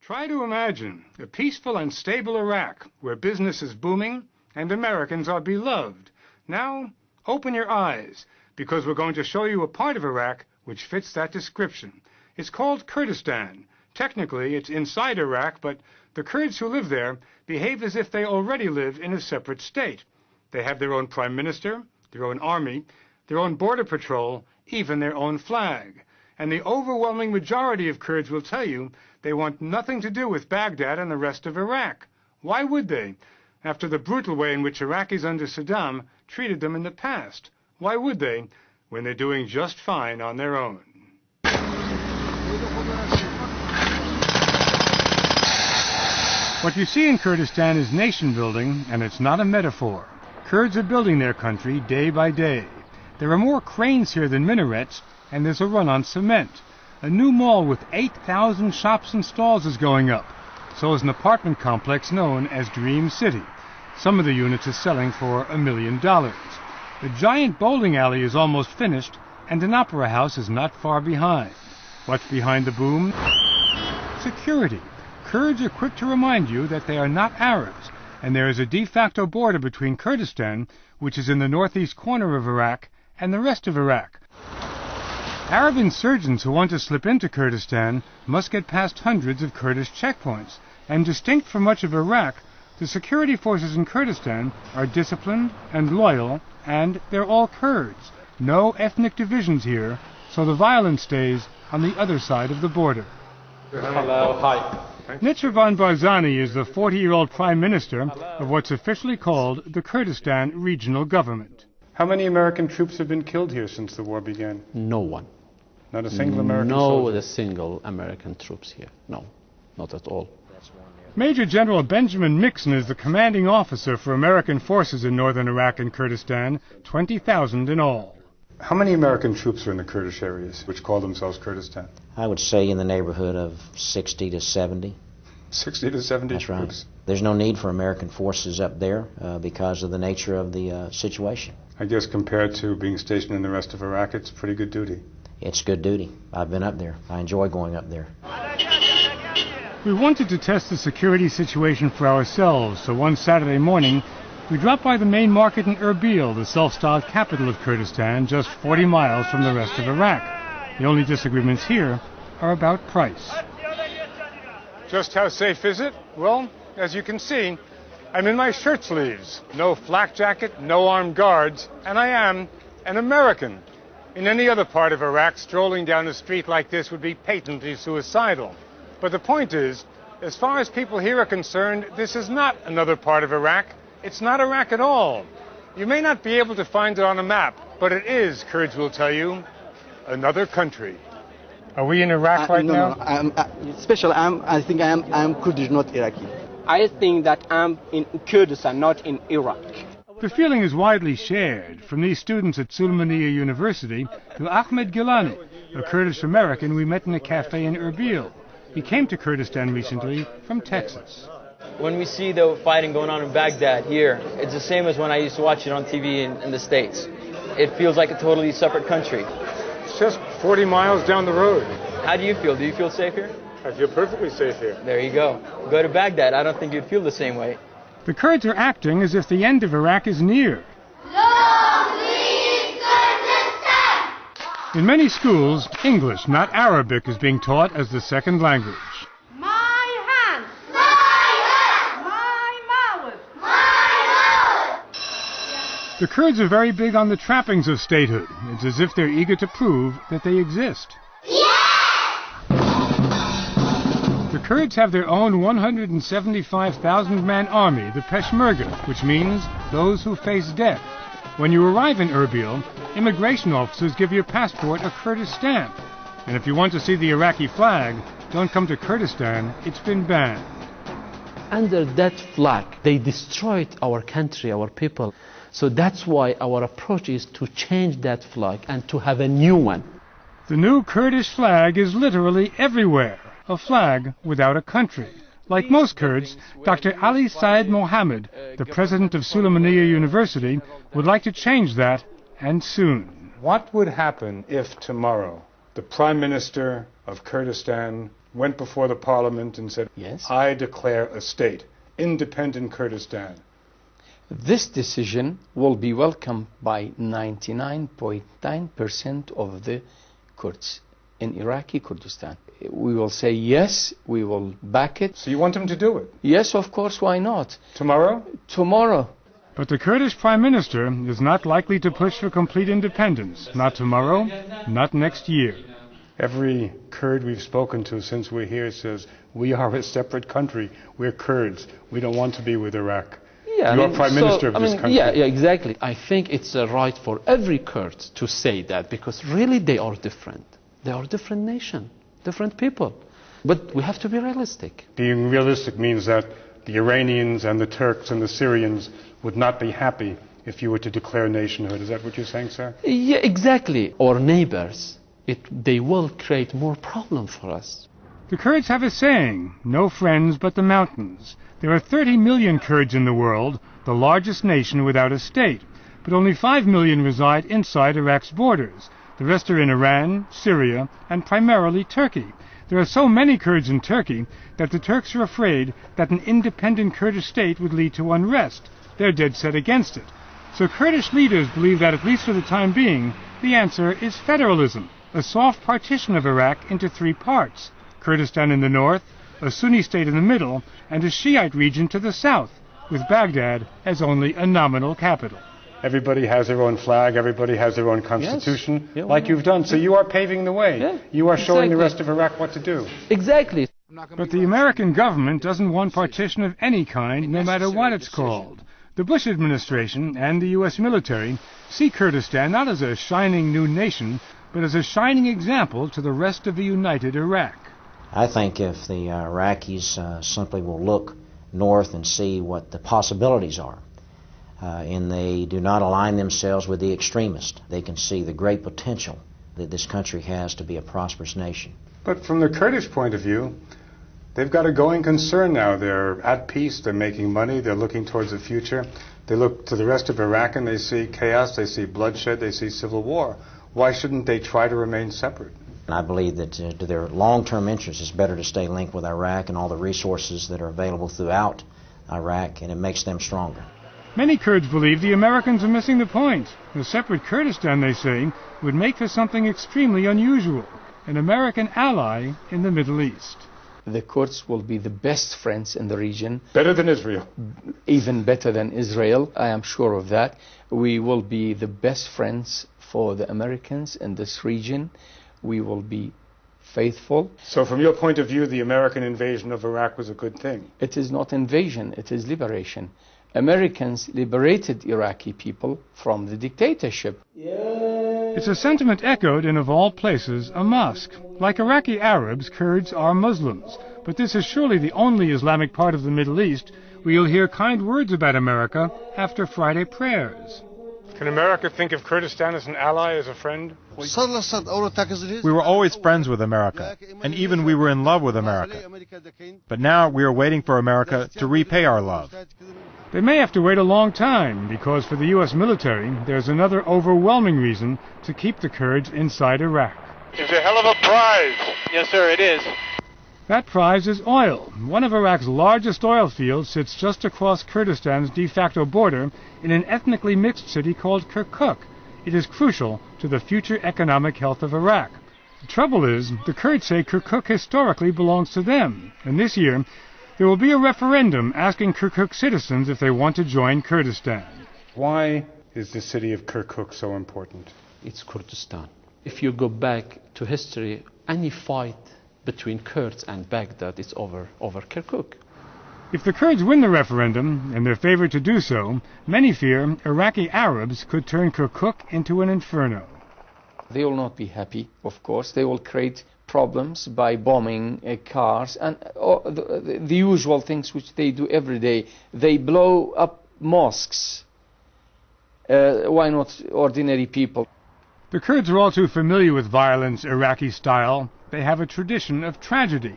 Try to imagine a peaceful and stable Iraq where business is booming and Americans are beloved. Now, open your eyes, because we're going to show you a part of Iraq which fits that description. It's called Kurdistan. Technically, it's inside Iraq, but the Kurds who live there behave as if they already live in a separate state. They have their own prime minister, their own army, their own border patrol, even their own flag. And the overwhelming majority of Kurds will tell you they want nothing to do with Baghdad and the rest of Iraq. Why would they? After the brutal way in which Iraqis under Saddam treated them in the past. Why would they, when they're doing just fine on their own? What you see in Kurdistan is nation building, and it's not a metaphor. Kurds are building their country day by day. There are more cranes here than minarets, and there's a run on cement. A new mall with 8,000 shops and stalls is going up. So is an apartment complex known as Dream City. Some of the units are selling for $1 million. The giant bowling alley is almost finished, and an opera house is not far behind. What's behind the boom? Security. Kurds are quick to remind you that they are not Arabs, and there is a de facto border between Kurdistan, which is in the northeast corner of Iraq, and the rest of Iraq. Arab insurgents who want to slip into Kurdistan must get past hundreds of Kurdish checkpoints, and distinct from much of Iraq, the security forces in Kurdistan are disciplined and loyal, and they're all Kurds. No ethnic divisions here, so the violence stays on the other side of the border. Hello. Hi. Nitschirvan Barzani is the 40-year-old prime minister of what's officially called the Kurdistan Regional Government. How many American troops have been killed here since the war began? No one. Not a single American soldier? No, a single American troops here. No, not at all. Major General Benjamin Mixon is the commanding officer for American forces in northern Iraq and Kurdistan, 20,000 in all. How many American troops are in the Kurdish areas, which call themselves Kurdistan? I would say in the neighborhood of 60 to 70. 60 to 70 That's troops? Right. There's no need for American forces up there because of the nature of the situation. I guess compared to being stationed in the rest of Iraq, it's pretty good duty. It's good duty. I've been up there. I enjoy going up there. We wanted to test the security situation for ourselves, so one Saturday morning, we dropped by the main market in Erbil, the self-styled capital of Kurdistan, just 40 miles from the rest of Iraq. The only disagreements here are about price. Just how safe is it? Well, as you can see, I'm in my shirt sleeves. No flak jacket, no armed guards, and I am an American. In any other part of Iraq, strolling down a street like this would be patently suicidal. But the point is, as far as people here are concerned, this is not another part of Iraq. It's not Iraq at all. You may not be able to find it on a map, but it is, Kurds will tell you, another country. Are we in Iraq right now? No. I think I'm Kurdish, not Iraqi. I think that I'm in Kurdistan, not in Iraq. The feeling is widely shared, from these students at Suleymaniye University to Ahmed Gilani, a Kurdish American we met in a cafe in Erbil. He came to Kurdistan recently from Texas. When we see the fighting going on in Baghdad here, it's the same as when I used to watch it on TV in the States. It feels like a totally separate country. It's just 40 miles down the road. How do you feel? Do you feel safe here? I feel perfectly safe here. There you go. Go to Baghdad. I don't think you'd feel the same way. The Kurds are acting as if the end of Iraq is near. In many schools, English, not Arabic, is being taught as the second language. The Kurds are very big on the trappings of statehood. It's as if they're eager to prove that they exist. The Kurds have their own 175,000-man army, the Peshmerga, which means those who face death. When you arrive in Erbil, immigration officers give your passport a Kurdish stamp. And if you want to see the Iraqi flag, don't come to Kurdistan. It's been banned. Under that flag, they destroyed our country, our people. So that's why our approach is to change that flag and to have a new one. The new Kurdish flag is literally everywhere, a flag without a country. Like most Kurds, Dr. Ali Said Mohammed, the president of Suleymaniye University, would like to change that, and soon. What would happen if tomorrow the Prime Minister of Kurdistan went before the parliament and said, Yes. I declare a state, independent Kurdistan. This decision will be welcomed by 99.9% of the Kurds in Iraqi Kurdistan. We will say yes, we will back it. So you want him to do it? Yes, of course, why not? Tomorrow? Tomorrow. But the Kurdish Prime Minister is not likely to push for complete independence. Not tomorrow, not next year. Every Kurd we've spoken to since we're here says, we are a separate country. We're Kurds. We don't want to be with Iraq. Yeah, You're Prime Minister of this country. Yeah, exactly. I think it's a right for every Kurd to say that, because really they are different. They are different nation, different people. But we have to be realistic. Being realistic means that the Iranians and the Turks and the Syrians would not be happy if you were to declare nationhood. Is that what you're saying, sir? Yeah, exactly. Our neighbors, they will create more problems for us. The Kurds have a saying, no friends but the mountains. There are 30 million Kurds in the world, the largest nation without a state, but only 5 million reside inside Iraq's borders. The rest are in Iran, Syria, and primarily Turkey. There are so many Kurds in Turkey that the Turks are afraid that an independent Kurdish state would lead to unrest. They're dead set against it. So Kurdish leaders believe that, at least for the time being, the answer is federalism, a soft partition of Iraq into 3 parts: Kurdistan in the north, a Sunni state in the middle, and a Shiite region to the south, with Baghdad as only a nominal capital. Everybody has their own flag, everybody has their own constitution, Yes. Yeah, like you've done. So you are paving the way. Yeah, you are showing the exactly. rest of Iraq what to do. Exactly. But the American government doesn't want partition of any kind, no matter what it's called. The Bush administration and the U.S. military see Kurdistan not as a shining new nation, but as a shining example to the rest of the united Iraq. I think if the Iraqis simply will look north and see what the possibilities are, and they do not align themselves with the extremists, they can see the great potential that this country has to be a prosperous nation. But from the Kurdish point of view, they've got a going concern now. They're at peace, they're making money, they're looking towards the future. They look to the rest of Iraq and they see chaos, they see bloodshed, they see civil war. Why shouldn't they try to remain separate? And I believe that to their long-term interests, it's better to stay linked with Iraq and all the resources that are available throughout Iraq, and it makes them stronger. Many Kurds believe the Americans are missing the point. A separate Kurdistan, they say, would make for something extremely unusual, an American ally in the Middle East. The Kurds will be the best friends in the region. Better than Israel. Even better than Israel, I am sure of that. We will be the best friends for the Americans in this region. We will be faithful. So from your point of view, the American invasion of Iraq was a good thing? It is not invasion, it is liberation. Americans liberated Iraqi people from the dictatorship. It's a sentiment echoed in, of all places, a mosque. Like Iraqi Arabs, Kurds are Muslims. But this is surely the only Islamic part of the Middle East where you'll hear kind words about America after Friday prayers. Can America think of Kurdistan as an ally, as a friend? We were always friends with America, and even we were in love with America. But now we are waiting for America to repay our love. They may have to wait a long time, because for the U.S. military, there's another overwhelming reason to keep the Kurds inside Iraq. It's a hell of a prize. Yes, sir, it is. That prize is oil. One of Iraq's largest oil fields sits just across Kurdistan's de facto border in an ethnically mixed city called Kirkuk. It is crucial to the future economic health of Iraq. The trouble is, the Kurds say Kirkuk historically belongs to them, and this year there will be a referendum asking Kirkuk citizens if they want to join Kurdistan. Why is the city of Kirkuk so important? It's Kurdistan. If you go back to history, any fight between Kurds and Baghdad is over Kirkuk. If the Kurds win the referendum, and they're favored to do so, many fear Iraqi Arabs could turn Kirkuk into an inferno. They will not be happy, of course. They will create problems by bombing cars and the usual things which they do every day. They blow up mosques. Why not ordinary people? The Kurds are all too familiar with violence Iraqi style. They have a tradition of tragedy.